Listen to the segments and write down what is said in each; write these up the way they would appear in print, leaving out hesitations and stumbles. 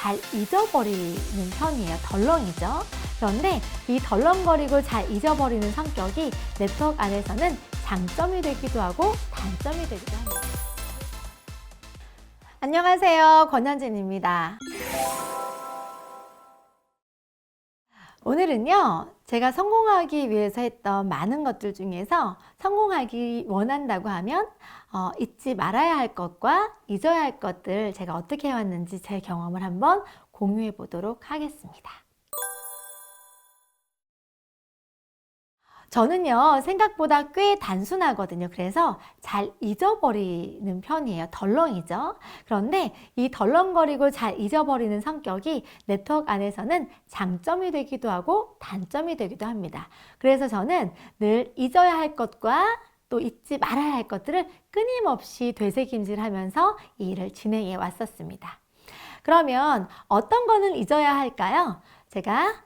잘 잊어버리는 편이에요. 덜렁이죠. 그런데 이 덜렁거리고 잘 잊어버리는 성격이 네트워크 안에서는 장점이 되기도 하고 단점이 되기도 합니다. 안녕하세요. 권현진입니다. 오늘은요, 제가 성공하기 위해서 했던 많은 것들 중에서 성공하기 원한다고 하면 잊지 말아야 할 것과 잊어야 할 것들 제가 어떻게 해왔는지 제 경험을 한번 공유해 보도록 하겠습니다. 저는요, 생각보다 꽤 단순하거든요. 그래서 잘 잊어버리는 편이에요. 덜렁이죠. 그런데 이 덜렁거리고 잘 잊어버리는 성격이 네트워크 안에서는 장점이 되기도 하고 단점이 되기도 합니다. 그래서 저는 늘 잊어야 할 것과 또 잊지 말아야 할 것들을 끊임없이 되새김질하면서 이 일을 진행해 왔었습니다. 그러면 어떤 거는 잊어야 할까요? 제가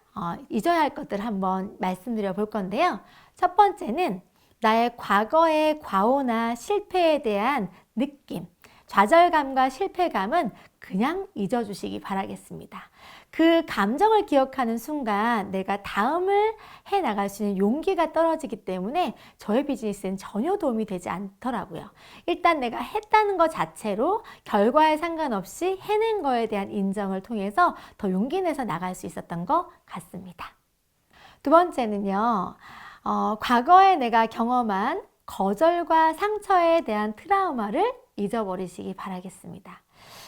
잊어야 할 것들 한번 말씀드려 볼 건데요. 첫 번째는 나의 과거의 과오나 실패에 대한 느낌, 좌절감과 실패감은 그냥 잊어주시기 바라겠습니다. 그 감정을 기억하는 순간 내가 다음을 해 나갈 수 있는 용기가 떨어지기 때문에 저의 비즈니스엔 전혀 도움이 되지 않더라고요. 일단 내가 했다는 것 자체로 결과에 상관없이 해낸 거에 대한 인정을 통해서 더 용기 내서 나갈 수 있었던 것 같습니다. 두 번째는요, 과거에 내가 경험한 거절과 상처에 대한 트라우마를 잊어버리시기 바라겠습니다.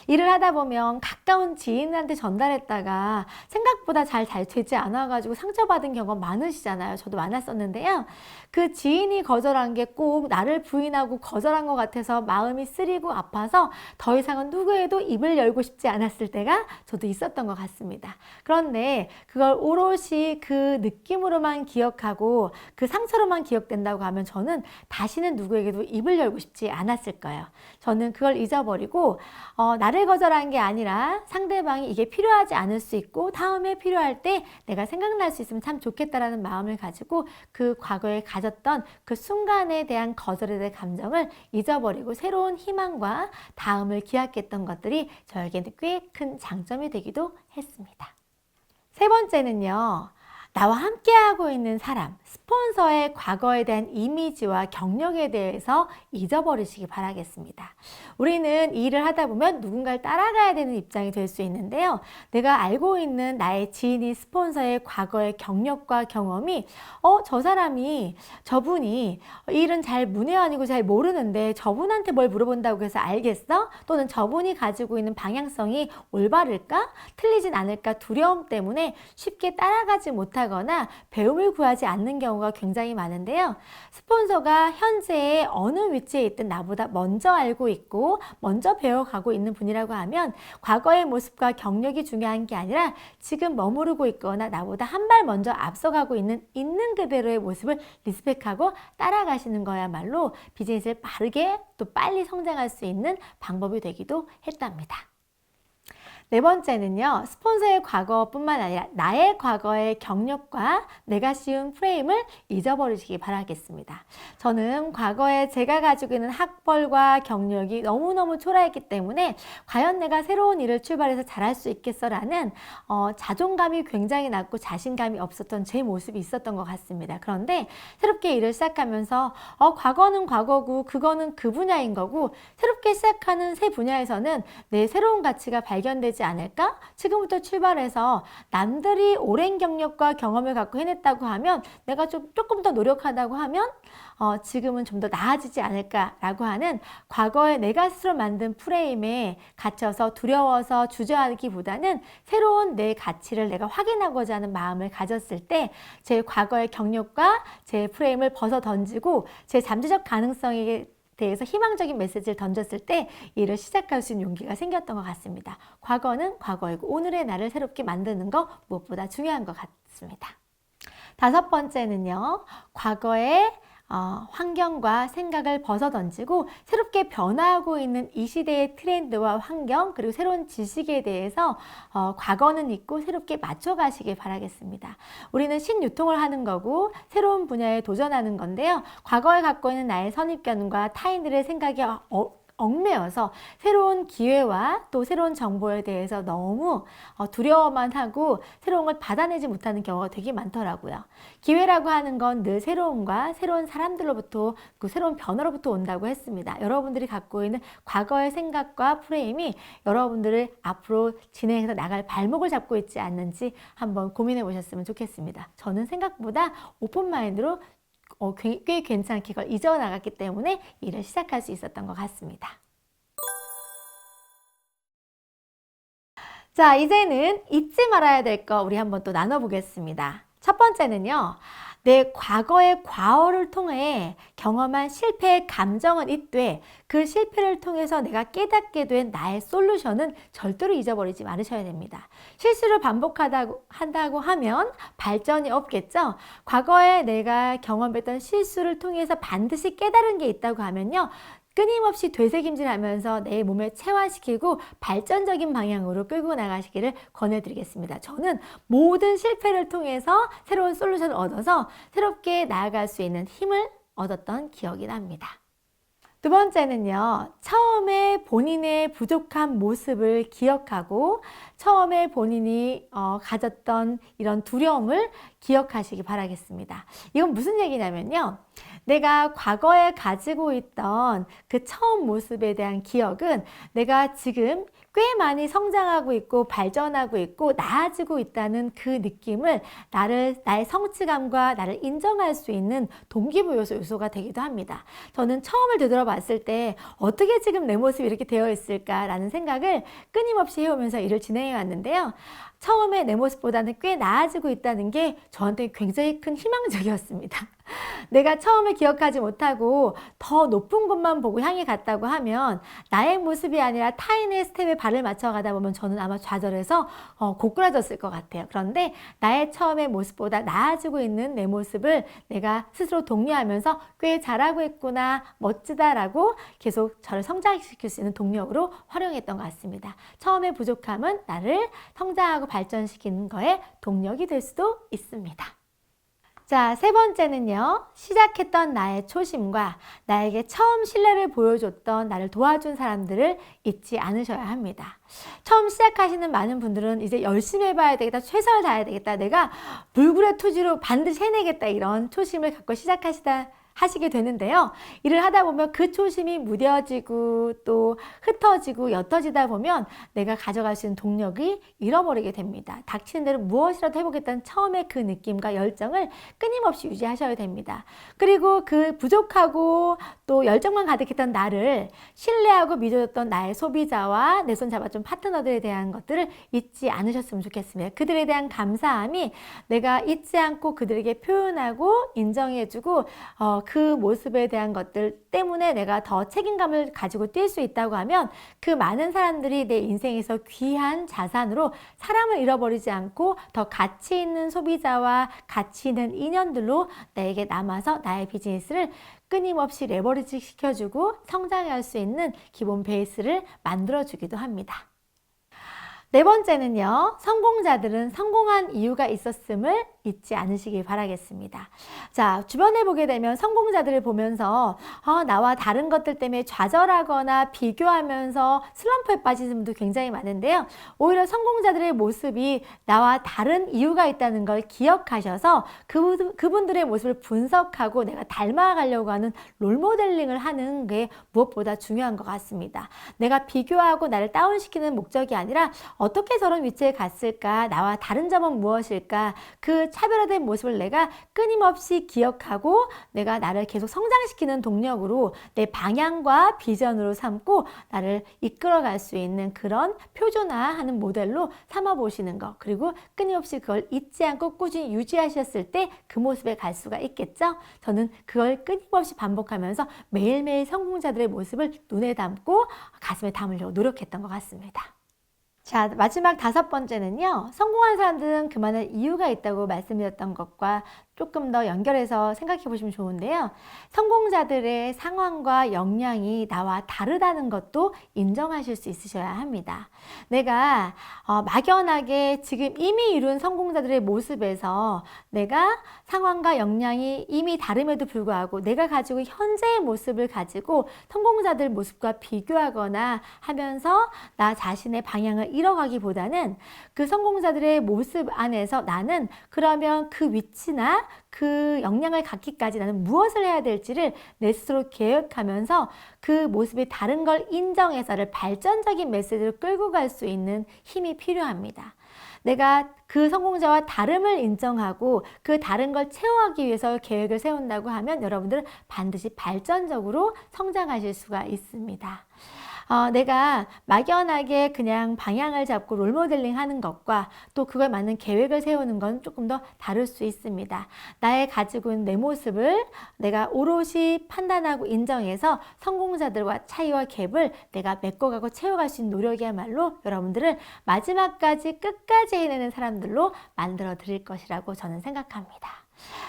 일을 하다 보면 가까운 지인한테 전달했다가 생각보다 잘 되지 않아가지고 상처받은 경험 많으시잖아요. 저도 많았었는데요. 그 지인이 거절한 게 꼭 나를 부인하고 거절한 것 같아서 마음이 쓰리고 아파서 더 이상은 누구에도 입을 열고 싶지 않았을 때가 저도 있었던 것 같습니다. 그런데 그걸 오롯이 그 느낌으로만 기억하고 그 상처로만 기억된다고 하면 저는 다시는 누구에게도 입을 열고 싶지 않았을 거예요. 저는 그걸 잊어버리고 나를 거절한 게 아니라 상대방이 이게 필요하지 않을 수 있고 다음에 필요할 때 내가 생각날 수 있으면 참 좋겠다라는 마음을 가지고 그 과거에 가졌던 그 순간에 대한 거절에 대한 감정을 잊어버리고 새로운 희망과 다음을 기약했던 것들이 저에게는 꽤 큰 장점이 되기도 했습니다. 세 번째는요. 나와 함께하고 있는 사람, 스폰서의 과거에 대한 이미지와 경력에 대해서 잊어버리시기 바라겠습니다. 우리는 이 일을 하다 보면 누군가를 따라가야 되는 입장이 될 수 있는데요. 내가 알고 있는 나의 지인이 스폰서의 과거의 경력과 경험이 저분이 이 일은 잘 문외한이고 잘 모르는데 저분한테 뭘 물어본다고 해서 알겠어? 또는 저분이 가지고 있는 방향성이 올바를까? 틀리진 않을까? 두려움 때문에 쉽게 따라가지 못하거나 배움을 구하지 않는 경우가 굉장히 많은데요. 스폰서가 현재 어느 위치에 있든 나보다 먼저 알고 있고 먼저 배워가고 있는 분이라고 하면 과거의 모습과 경력이 중요한 게 아니라 지금 머무르고 있거나 나보다 한 발 먼저 앞서가고 있는 그대로의 모습을 리스펙하고 따라가시는 거야말로 비즈니스를 빠르게 또 빨리 성장할 수 있는 방법이 되기도 했답니다. 네 번째는요, 스폰서의 과거뿐만 아니라 나의 과거의 경력과 내가 씌운 프레임을 잊어버리시기 바라겠습니다. 저는 과거에 제가 가지고 있는 학벌과 경력이 너무너무 초라했기 때문에 과연 내가 새로운 일을 출발해서 잘할 수 있겠어라는 자존감이 굉장히 낮고 자신감이 없었던 제 모습이 있었던 것 같습니다. 그런데 새롭게 일을 시작하면서 과거는 과거고 그거는 그 분야인 거고 새롭게 시작하는 새 분야에서는 내 새로운 가치가 발견되지 않을까? 지금부터 출발해서 남들이 오랜 경력과 경험을 갖고 해냈다고 하면 내가 조금 더 노력하다고 하면 지금은 좀 더 나아지지 않을까라고 하는 과거에 내가 스스로 만든 프레임에 갇혀서 두려워서 주저하기보다는 새로운 내 가치를 내가 확인하고자 하는 마음을 가졌을 때 제 과거의 경력과 제 프레임을 벗어 던지고 제 잠재적 가능성에 대해서 희망적인 메시지를 던졌을 때 일을 시작할 수 있는 용기가 생겼던 것 같습니다. 과거는 과거이고 오늘의 나를 새롭게 만드는 거 무엇보다 중요한 것 같습니다. 다섯 번째는요. 과거의 환경과 생각을 벗어던지고 새롭게 변화하고 있는 이 시대의 트렌드와 환경 그리고 새로운 지식에 대해서 과거는 잊고 새롭게 맞춰가시길 바라겠습니다. 우리는 신유통을 하는 거고 새로운 분야에 도전하는 건데요. 과거에 갖고 있는 나의 선입견과 타인들의 생각이 얽매여서 새로운 기회와 또 새로운 정보에 대해서 너무 두려워만 하고 새로운 걸 받아내지 못하는 경우가 되게 많더라고요. 기회라고 하는 건 늘 새로움과 새로운 사람들로부터 그 새로운 변화로부터 온다고 했습니다. 여러분들이 갖고 있는 과거의 생각과 프레임이 여러분들을 앞으로 진행해서 나갈 발목을 잡고 있지 않는지 한번 고민해 보셨으면 좋겠습니다. 저는 생각보다 오픈마인드로 꽤 괜찮게 그걸 잊어나갔기 때문에 일을 시작할 수 있었던 것 같습니다. 자, 이제는 잊지 말아야 될 거 우리 한번 또 나눠보겠습니다. 첫 번째는요, 내 과거의 과오를 통해 경험한 실패의 감정은 있되 그 실패를 통해서 내가 깨닫게 된 나의 솔루션은 절대로 잊어버리지 말으셔야 됩니다. 실수를 한다고 하면 발전이 없겠죠? 과거에 내가 경험했던 실수를 통해서 반드시 깨달은 게 있다고 하면요, 끊임없이 되새김질하면서 내 몸에 체화시키고 발전적인 방향으로 끌고 나가시기를 권해드리겠습니다. 저는 모든 실패를 통해서 새로운 솔루션을 얻어서 새롭게 나아갈 수 있는 힘을 얻었던 기억이 납니다. 두 번째는요, 처음에 본인의 부족한 모습을 기억하고 처음에 본인이 가졌던 이런 두려움을 기억하시기 바라겠습니다. 이건 무슨 얘기냐면요, 내가 과거에 가지고 있던 그 처음 모습에 대한 기억은 내가 지금 꽤 많이 성장하고 있고 발전하고 있고 나아지고 있다는 그 느낌을 나의 성취감과 나를 인정할 수 있는 동기부여 요소가 되기도 합니다. 저는 처음을 되돌아봤을 때 어떻게 지금 내 모습이 이렇게 되어 있을까라는 생각을 끊임없이 해오면서 일을 진행해 왔는데요. 처음에 내 모습보다는 꽤 나아지고 있다는 게 저한테 굉장히 큰 희망적이었습니다. 내가 처음에 기억하지 못하고 더 높은 곳만 보고 향해 갔다고 하면 나의 모습이 아니라 타인의 스텝에 발을 맞춰 가다 보면 저는 아마 좌절해서 고꾸라졌을 것 같아요. 그런데 나의 처음의 모습보다 나아지고 있는 내 모습을 내가 스스로 독려하면서 꽤 잘하고 있구나, 멋지다라고 계속 저를 성장시킬 수 있는 동력으로 활용했던 것 같습니다. 처음의 부족함은 나를 성장하고 발전시키는 거에 동력이 될 수도 있습니다. 자, 세 번째는요, 시작했던 나의 초심과 나에게 처음 신뢰를 보여줬던 나를 도와준 사람들을 잊지 않으셔야 합니다. 처음 시작하시는 많은 분들은 이제 열심히 해봐야 되겠다, 최선을 다해야 되겠다, 내가 불굴의 투지로 반드시 해내겠다, 이런 초심을 갖고 하시게 되는데요. 일을 하다 보면 그 초심이 무뎌지고 또 흩어지고 옅어지다 보면 내가 가져갈 수 있는 동력이 잃어버리게 됩니다. 닥치는 대로 무엇이라도 해보겠다는 처음의 그 느낌과 열정을 끊임없이 유지하셔야 됩니다. 그리고 그 부족하고 또 열정만 가득했던 나를 신뢰하고 믿어줬던 나의 소비자와 내 손 잡아준 파트너들에 대한 것들을 잊지 않으셨으면 좋겠습니다. 그들에 대한 감사함이 내가 잊지 않고 그들에게 표현하고 인정해주고 그 모습에 대한 것들 때문에 내가 더 책임감을 가지고 뛸 수 있다고 하면 그 많은 사람들이 내 인생에서 귀한 자산으로 사람을 잃어버리지 않고 더 가치 있는 소비자와 가치 있는 인연들로 나에게 남아서 나의 비즈니스를 끊임없이 레버리지 시켜주고 성장할 수 있는 기본 베이스를 만들어주기도 합니다. 네 번째는요, 성공자들은 성공한 이유가 있었음을 잊지 않으시길 바라겠습니다. 자, 주변에 보게 되면 성공자들을 보면서 나와 다른 것들 때문에 좌절하거나 비교하면서 슬럼프에 빠지는 분도 굉장히 많은데요. 오히려 성공자들의 모습이 나와 다른 이유가 있다는 걸 기억하셔서 그분들의 모습을 분석하고 내가 닮아가려고 하는 롤모델링을 하는 게 무엇보다 중요한 것 같습니다. 내가 비교하고 나를 다운시키는 목적이 아니라 어떻게 저런 위치에 갔을까? 나와 다른 점은 무엇일까? 그 차별화된 모습을 내가 끊임없이 기억하고 내가 나를 계속 성장시키는 동력으로 내 방향과 비전으로 삼고 나를 이끌어갈 수 있는 그런 표준화하는 모델로 삼아보시는 것, 그리고 끊임없이 그걸 잊지 않고 꾸준히 유지하셨을 때 그 모습에 갈 수가 있겠죠? 저는 그걸 끊임없이 반복하면서 매일매일 성공자들의 모습을 눈에 담고 가슴에 담으려고 노력했던 것 같습니다. 자, 마지막 다섯 번째는요, 성공한 사람들은 그만한 이유가 있다고 말씀드렸던 것과 조금 더 연결해서 생각해 보시면 좋은데요. 성공자들의 상황과 역량이 나와 다르다는 것도 인정하실 수 있으셔야 합니다. 내가 막연하게 지금 이미 이룬 성공자들의 모습에서 내가 상황과 역량이 이미 다름에도 불구하고 내가 가지고 현재의 모습을 가지고 성공자들 모습과 비교하거나 하면서 나 자신의 방향을 잃어가기보다는 그 성공자들의 모습 안에서 나는 그러면 그 위치나 그 역량을 갖기까지 나는 무엇을 해야 될지를 내 스스로 계획하면서 그 모습이 다른 걸 인정해서를 발전적인 메시지로 끌고 갈 수 있는 힘이 필요합니다. 내가 그 성공자와 다름을 인정하고 그 다른 걸 채워가기 위해서 계획을 세운다고 하면 여러분들은 반드시 발전적으로 성장하실 수가 있습니다. 내가 막연하게 그냥 방향을 잡고 롤모델링 하는 것과 또 그거에 맞는 계획을 세우는 건 조금 더 다를 수 있습니다. 나의 가지고 있는 내 모습을 내가 오롯이 판단하고 인정해서 성공자들과 차이와 갭을 내가 메꿔가고 채워갈 수 있는 노력이야말로 여러분들을 마지막까지 끝까지 해내는 사람들로 만들어 드릴 것이라고 저는 생각합니다.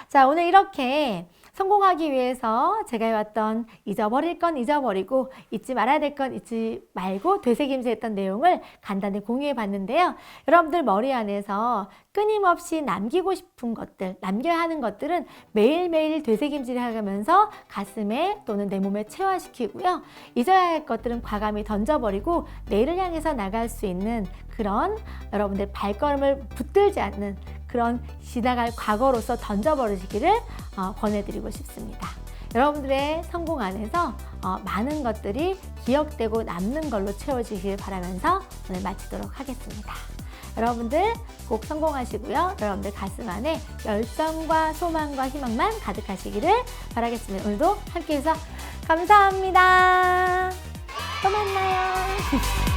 자, 오늘 이렇게 성공하기 위해서 제가 해왔던 잊어버릴 건 잊어버리고 잊지 말아야 될 건 잊지 말고 되새김질했던 내용을 간단히 공유해 봤는데요. 여러분들 머리 안에서 끊임없이 남기고 싶은 것들, 남겨야 하는 것들은 매일매일 되새김질하면서 가슴에 또는 내 몸에 체화시키고요. 잊어야 할 것들은 과감히 던져버리고 내일을 향해서 나갈 수 있는 그런 여러분들 발걸음을 붙들지 않는 그런 지나갈 과거로서 던져버리시기를 권해드리고 싶습니다. 여러분들의 성공 안에서 많은 것들이 기억되고 남는 걸로 채워지길 바라면서 오늘 마치도록 하겠습니다. 여러분들 꼭 성공하시고요. 여러분들 가슴 안에 열정과 소망과 희망만 가득하시기를 바라겠습니다. 오늘도 함께해서 감사합니다. 또 만나요.